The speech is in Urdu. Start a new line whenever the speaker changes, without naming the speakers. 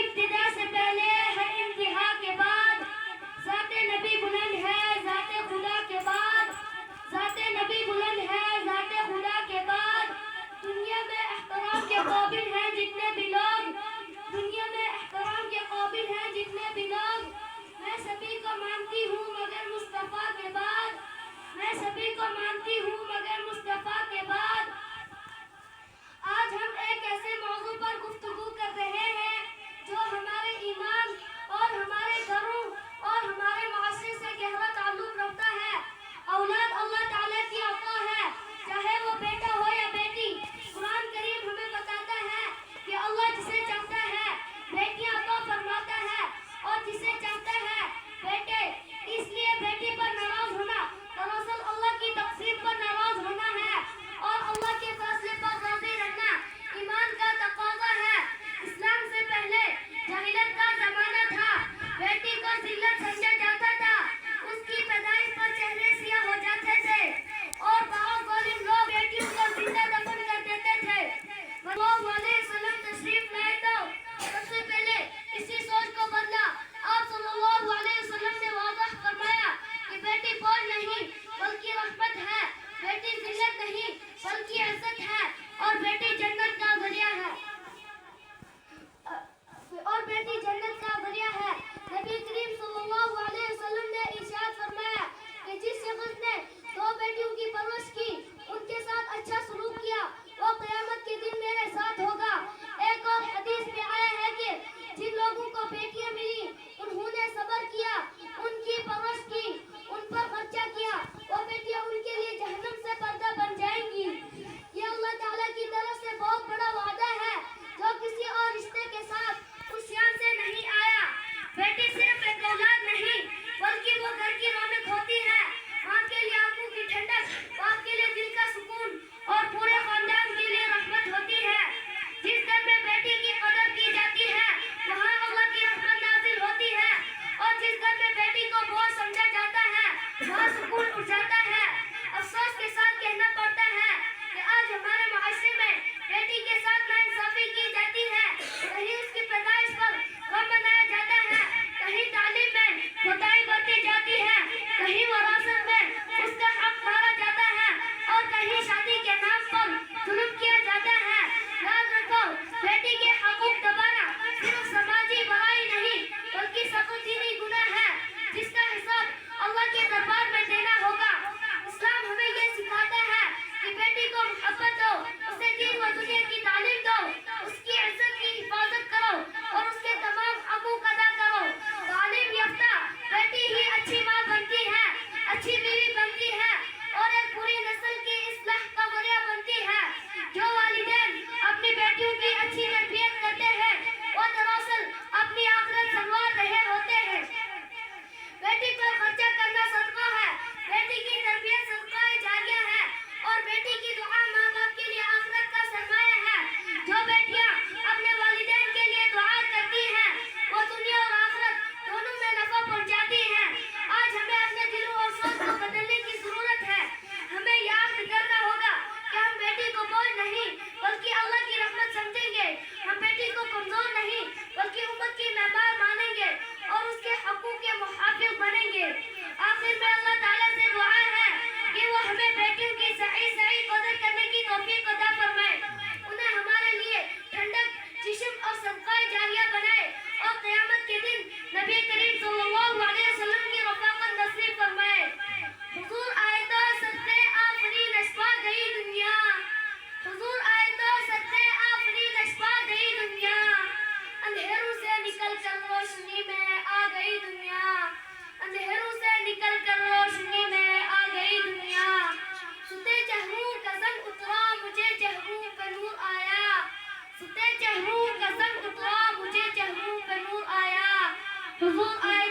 ابتدا سے پہلے ہر انتہا کے بعد ذات نبی بلند ہے ذات خدا کے بعد ذات نبی بلند ہے ذات خدا کے بعد دنیا میں احترام کے قابل ہیں جتنے بھی لوگ دنیا میں احترام کے قابل ہیں جتنے بھی لوگ میں سبھی کو مانتی ہوں مگر مصطفیٰ کے بعد میں سبھی کو مانتی ہوں مگر مصطفیٰ کے بعد آج ہم ایک ایسے موضوع پر گفتگو کر رہے ہیں جو ہمارے ایمان اور ہمارے گھروں اور ہمارے معاشرے سے گہرا تعلق رکھتا ہے اولاد اللہ تعالیٰ کی عطا ہے چاہے وہ بیٹا ہو یا بیٹی قرآن کریم ہمیں بتاتا ہے کہ اللہ جسے چاہتا ہے بیٹیاں عطا فرماتا ہے اور جسے چاہتا ہے بیٹے اس لیے بیٹی پر ناراض ہونا دراصل اللہ کی تقسیم پر ناراض ہونا ہے اور اللہ کے فیصلے پر راضی رہنا ایمان کا تقاضا ہے اسلام سے پہلے جاہلیت کا زمانہ تھا بیٹی کو ذلت سمجھا جاتا تھا اس کی پیدائش پر چہرے سیاہ ہو جاتے تھے اور بعض ظالم لوگ بیٹیوں کو زندہ دفن کر دیتے تھے صلی اللہ علیہ وسلم تشریف لائے تو سب سے پہلے اسی سوچ کو بدلا آپ صلی اللہ علیہ وسلم نے واضح فرمایا کہ بیٹی بوجھ نہیں بلکہ رحمت ہے بیٹی ذلت نہیں بلکہ عزت ہے اور بیٹی جنت کا ذریعہ ہے نبی کریم صلی اللہ علیہ وسلم نے ارشاد فرمایا کہ جس شخص نے 2 بیٹیوں کی پرورش کی ان کے ساتھ اچھا سلوک کیا وہ قیامت کے دن میرے ساتھ ہوگا ایک اور حدیث میں آیا ہے کہ جن لوگوں کو بیٹیاں ملی انہوں نے صبر کیا ان کی پرورش کی ان پر خرچہ کیا وہ بیٹیاں ان کے لیے جہنم سے پردہ بن جائیں گی یہ اللہ تعالیٰ کی طرف سے بہت بڑا وعدہ ہے جو کسی اور رشتے کے ساتھ اس شان سے نہیں آیا بیٹی صرف ایک اولاد نہیں بلکہ وہ گھر کی رونق ہوتی ہے ماں کے لیے آنکھوں کی ٹھنڈک باپ کے لیے دل کا سکون اور پورے خاندان کے لیے رحمت ہوتی ہے جس گھر میں بیٹی کی قدر کی جاتی ہے وہاں اللہ کی رحمت نازل ہوتی ہے اور جس گھر میں بیٹی کو بوجھ سمجھا جاتا ہے وہاں سکون اٹھ جاتا ہے افسوس کے ساتھ کہنا پڑتا ہے کہ آج ہمارے معاشرے میں بیٹی کے ساتھ ناانصافی کی جاتی ہے کہیں اس کی پیدائش پر غم منایا جاتا ہے کہیں تعلیم میں کوتاہی برتی جاتی ہے کہیں وراثت میں اس کا حق مارا جاتا ہے اور کہیں شادی کے نام پر ظلم کیا جاتا ہے یاد رکھو بیٹی کے حقوق دبانا صرف سماجی برائی نہیں بلکہ سخت دینی گناہ ہے جس کا حساب اللہ کے دربار میں دینا ہوگا اسلام ہمیں یہ سکھاتا ہے کہ بیٹی کو محبت دو اسے دین و دنیا کی تعلیم دو اس کی عزت کی حفاظت کرو اور اس کے تمام حقوق ادا کرو تعلیم یافتہ بیٹی ہی اچھی ماں بنتی ہے اچھی بیوی بنتی ہے اور ایک پوری نسل کی اصلاح کا ذریعہ بنتی ہے جو والدین اپنی بیٹیوں کی اچھی تربیت کرتے ہیں وہ دراصل اپنی آخرت سنوار رہے ہوتے ہیں بیٹی پر خرچہ کرنا صدقہ ہے بیٹی کی تربیت صدقہ جاریہ ہے اور بیٹی کی دعا ماں باپ کے لیے آخرت کا سرمایہ ہے جو بیٹیاں اپنے والدین کے لیے دعا کرتی ہیں وہ دنیا اور آخرت دونوں میں نفع پہنچاتی ہیں آج ہمیں اپنے دلوں اور سوچ کو بدلنے کی ضرورت ہے ہمیں یاد کرنا ہوگا کہ ہم بیٹی کو بوجھ نہیں بلکہ اللہ کی رحمت سمجھیں گے ہم بیٹی کو کمزور نہیں بلکہ امت کی معمار مانیں گے اور اس کے حقوق کے محافظ بنیں گے آخر میں اللہ تعالیٰ سے دعا ہے کہ وہ ہمیں بیٹیوں کی صحیح قدر کرنے کی توفیق عطا فرمائے انہیں ہمارے لیے ٹھنڈک چشم اور صدقہ جاریہ بنائے اور قیامت کے دن نبی کریم صلی اللہ علیہ وسلم کی رفاقت نصیب فرمائے حضور آئے تو صدقے آفرین اشفا گئی دنیا حضور آئے تو صدقے آفرین اشفا گئی دنیا اندھیروں سے نکل کر روشنی میں آ گئی دنیا اندھیروں سے نکل کر روشنی میں آ گئی دنیا ستے چہروں کا زنگ اترا مجھے چہروں پہ نور آیا ستے چہروں کا زنگ اترا مجھے چہروں پہ نور آیا حضور آئے